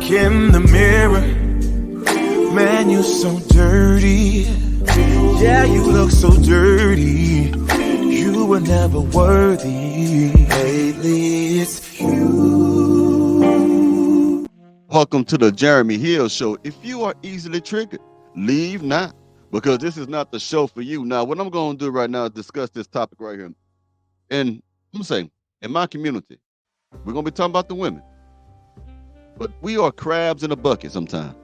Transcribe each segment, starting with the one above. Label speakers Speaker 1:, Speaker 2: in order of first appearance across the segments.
Speaker 1: look in the mirror, man, you're so dirty. Yeah, you look so dirty. You were never worthy. Lately, it's you.
Speaker 2: Welcome to the Jeremy Hill Show. If you are easily triggered, leave now, because this is not the show for you. Now, what I'm going to do right now is discuss this topic right here. And I'm saying, in my community, we're going to be talking about the women. But we are crabs in a bucket sometimes.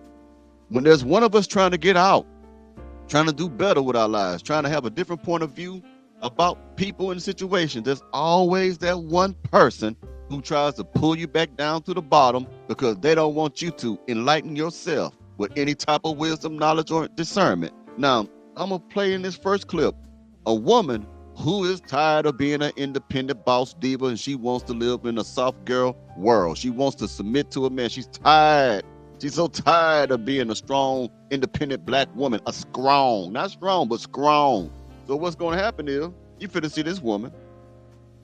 Speaker 2: When there's one of us trying to get out, trying to do better with our lives, trying to have a different point of view about people and situations, there's always that one person who tries to pull you back down to the bottom because they don't want you to enlighten yourself with any type of wisdom, knowledge, or discernment. Now, I'm going to play in this first clip a woman who is tired of being an independent boss diva, and she wants to live in a soft girl world. She wants to submit to a man. She's tired. She's so tired of being a strong, independent black woman. A strong, not strong, but strong. So what's going to happen is you finna see this woman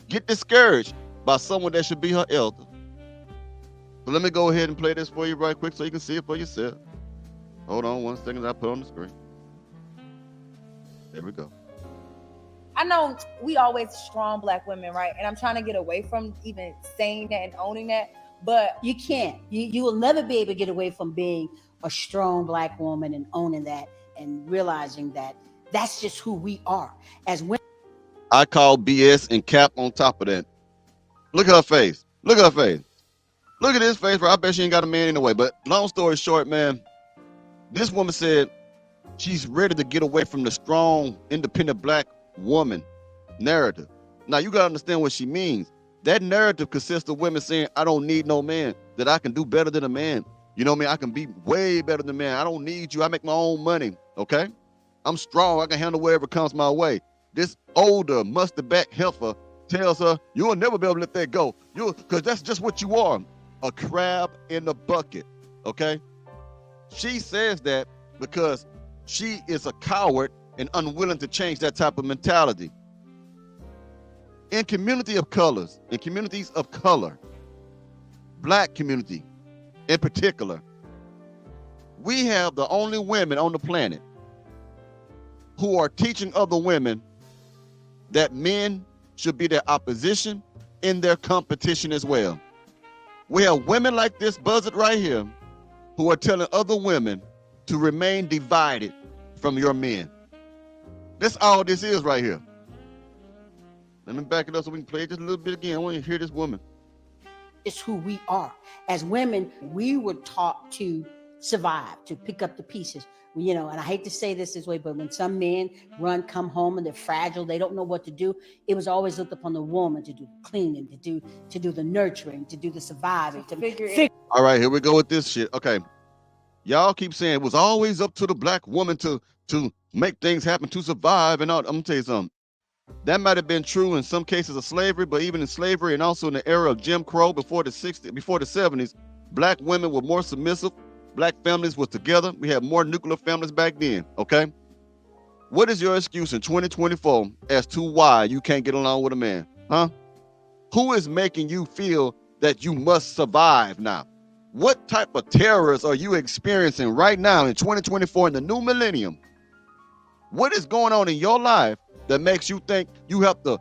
Speaker 2: get discouraged by someone that should be her elder. So let me go ahead and play this for you right quick so you can see it for yourself. Hold on 1 second, I put it on the screen. There we go.
Speaker 3: I know we always strong black women, right? And I'm trying to get away from even saying that and owning that, but
Speaker 4: you can't. You will never be able to get away from being a strong black woman and owning that and realizing that that's just who we are as women.
Speaker 2: I call BS and cap on top of that. Look at her face. Look at her face. Look at this face, bro. I bet she ain't got a man anyway. But long story short, man, this woman said she's ready to get away from the strong, independent black woman narrative. Now, you got to understand what she means. That narrative consists of women saying, I don't need no man, that I can do better than a man. You know what I mean? I can be way better than a man. I don't need you. I make my own money, okay? I'm strong. I can handle whatever comes my way. This older, mustard-back heifer tells her, you'll never be able to let that go. Because that's just what you are, a crab in a bucket, okay? She says that because she is a coward and unwilling to change that type of mentality. In communities of color, black community in particular, we have the only women on the planet who are teaching other women that men should be their opposition in their competition as well. We have women like this buzzard right here who are telling other women to remain divided from your men. That's all this is right here. Let me back it up so we can play it just a little bit again. I want you to hear this woman.
Speaker 4: It's who we are. As women, we were taught to survive, to pick up the pieces. You know, and I hate to say this way, but when some men come home and they're fragile, they don't know what to do. It was always looked upon the woman to do the cleaning, to do the nurturing, to do the surviving, to figure it.
Speaker 2: All right, here we go with this shit. Okay. Y'all keep saying it was always up to the black woman to make things happen, to survive and all. I'm gonna tell you something. That might have been true in some cases of slavery, but even in slavery and also in the era of Jim Crow before the 70s, black women were more submissive. Black families were together. We had more nuclear families back then, okay? What is your excuse in 2024 as to why you can't get along with a man, huh? Who is making you feel that you must survive now? What type of terrors are you experiencing right now in 2024 in the new millennium? What is going on in your life that makes you think you have to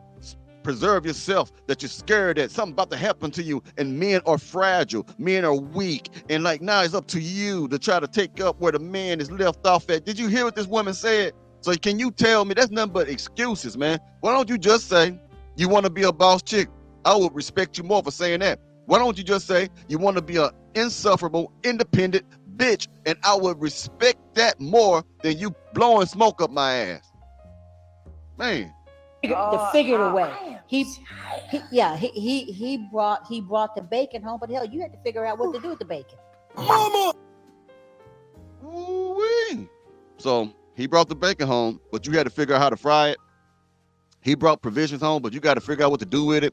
Speaker 2: preserve yourself, that you're scared that something about to happen to you, and men are fragile, men are weak, and like now it's up to you to try to take up where the man is left off at? Did you hear what this woman said? So can you tell me that's nothing but excuses, man? Why don't you just say you want to be a boss chick? I would respect you more for saying that. Why don't you just say you want to be an insufferable, independent bitch, and I would respect that more than you blowing smoke up my ass, man.
Speaker 4: To figure it away. He brought the bacon home, but hell, you had to figure out what to do with the bacon.
Speaker 1: Mama.
Speaker 2: Ooh-wee. So he brought the bacon home, but you had to figure out how to fry it. He brought provisions home, but you got to figure out what to do with it.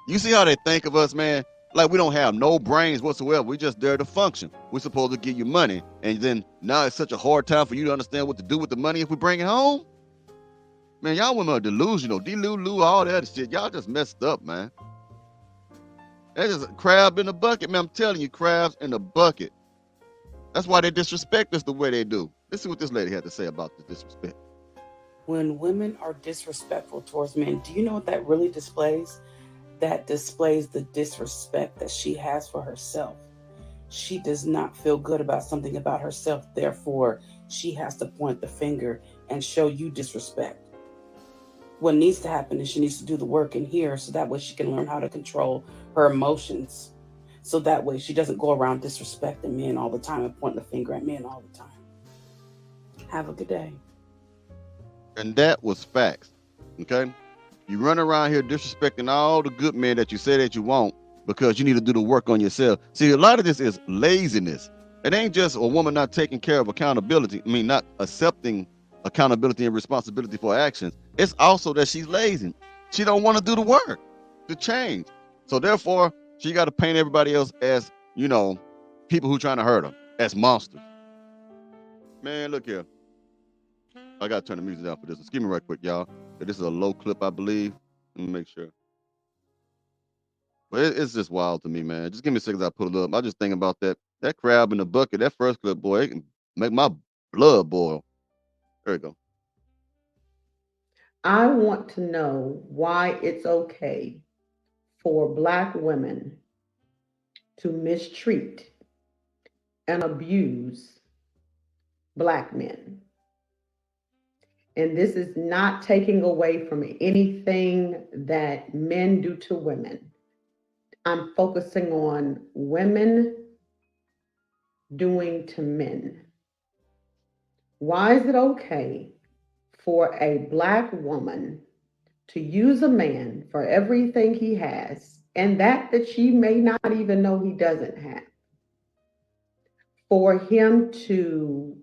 Speaker 2: You see how they think of us, man? Like we don't have no brains whatsoever. We're just there to function. We're supposed to give you money, and then now it's such a hard time for you to understand what to do with the money if we bring it home. Man, y'all women are delusional, delulu, all that shit. Y'all just messed up, man. That is a crab in a bucket, man. I'm telling you, crabs in a bucket. That's why they disrespect us the way they do. Let's see what this lady had to say about the disrespect.
Speaker 5: When women are disrespectful towards men, do you know what that really displays? That displays the disrespect that she has for herself. She does not feel good about something about herself. Therefore, she has to point the finger and show you disrespect. What needs to happen is she needs to do the work in here so that way she can learn how to control her emotions. So that way she doesn't go around disrespecting men all the time and pointing the finger at men all the time. Have a good day.
Speaker 2: And that was facts. Okay? You run around here disrespecting all the good men that you say that you want because you need to do the work on yourself. See, a lot of this is laziness. It ain't just a woman not taking care of accountability. I mean, not accepting accountability and responsibility for actions. It's also that she's lazy. She don't want to do the work to change. So therefore, she got to paint everybody else as, you know, people who trying to hurt her, as monsters. Man, look here. I got to turn the music down for this. Excuse me right quick, y'all. This is a low clip, I believe. Let me make sure. But it's just wild to me, man. Just give me a second as I pull it up. I just think about that crab in the bucket, that first clip, boy, it can make my blood boil. There we go.
Speaker 6: I want to know why it's okay for Black women to mistreat and abuse Black men. And this is not taking away from anything that men do to women. I'm focusing on women doing to men. Why is it okay for a Black woman to use a man for everything he has, and that she may not even know he doesn't have, for him to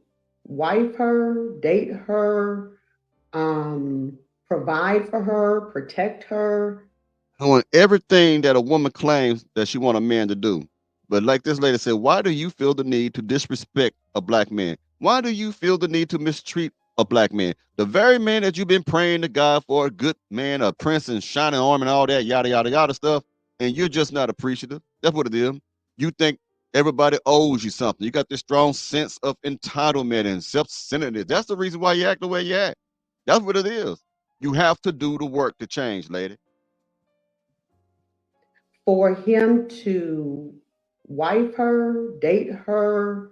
Speaker 6: wife her, date her, provide for her, protect her,
Speaker 2: Doing everything that a woman claims that she want a man to do. But like this lady said, why do you feel the need to disrespect a Black man? Why do you feel the need to mistreat a Black man? The very man that you've been praying to God for, a good man, a prince and shining armor and all that, yada, yada, yada stuff, and you're just not appreciative. That's what it is. You think everybody owes you something. You got this strong sense of entitlement and self-centeredness. That's the reason why you act the way you act. That's what it is. You have to do the work to change, lady.
Speaker 6: for him to wife her, date her,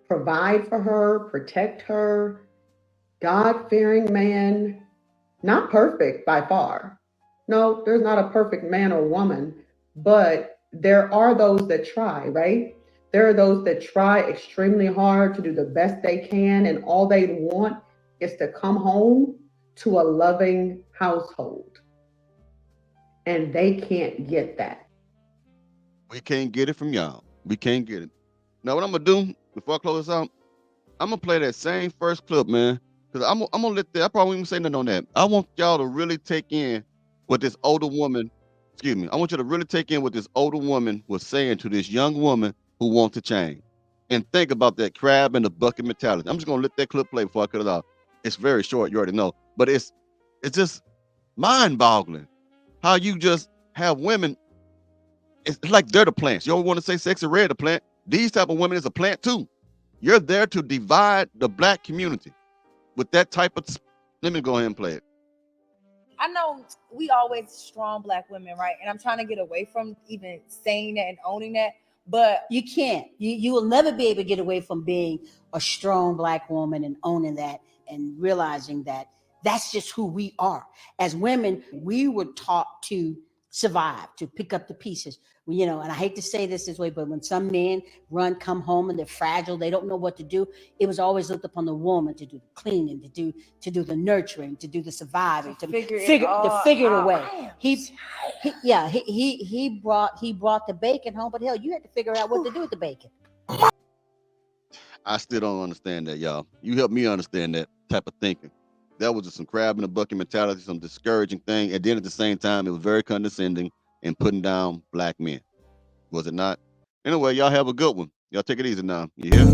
Speaker 6: provide for her, protect her, God-fearing man, not perfect by far. No, there's not a perfect man or woman, but there are those that try, right? There are those that try extremely hard to do the best they can, and all they want is to come home to a loving household. And they can't get that.
Speaker 2: We can't get it from y'all. We can't get it. Now, what I'm gonna do before I close this out, I'm gonna play that same first clip, man. Cause I'm gonna let that. I probably won't even say nothing on that. I want y'all to really take in what this older woman. Excuse me. I want you to really take in what this older woman was saying to this young woman who wants to change, and think about that crab in the bucket mentality. I'm just gonna let that clip play before I cut it off. It's very short. You already know, but it's just mind-boggling how you just have women. It's like they're the plants. You always want to say sexy red, the plant. These type of women is a plant too. You're there to divide the Black community with that type of. Let me go ahead and play it.
Speaker 3: I know we always strong Black women, right? And I'm trying to get away from even saying that and owning that. But
Speaker 4: you can't. You will never be able to get away from being a strong Black woman and owning that and realizing that that's just who we are. As women, we were taught to survive, to pick up the pieces. You know, and I hate to say this way, but when some men come home and they're fragile, they don't know what to do. It was always looked upon the woman to do the cleaning, to do the nurturing, to do the surviving, to figure it away. He brought the bacon home, but hell, you had to figure out what to do with the bacon.
Speaker 2: I still don't understand that, y'all. You help me understand that type of thinking. That was just some crab in the bucket mentality, some discouraging thing. And then at the same time, it was very condescending and putting down Black men. Was it not? Anyway, y'all have a good one. Y'all take it easy now. You hear?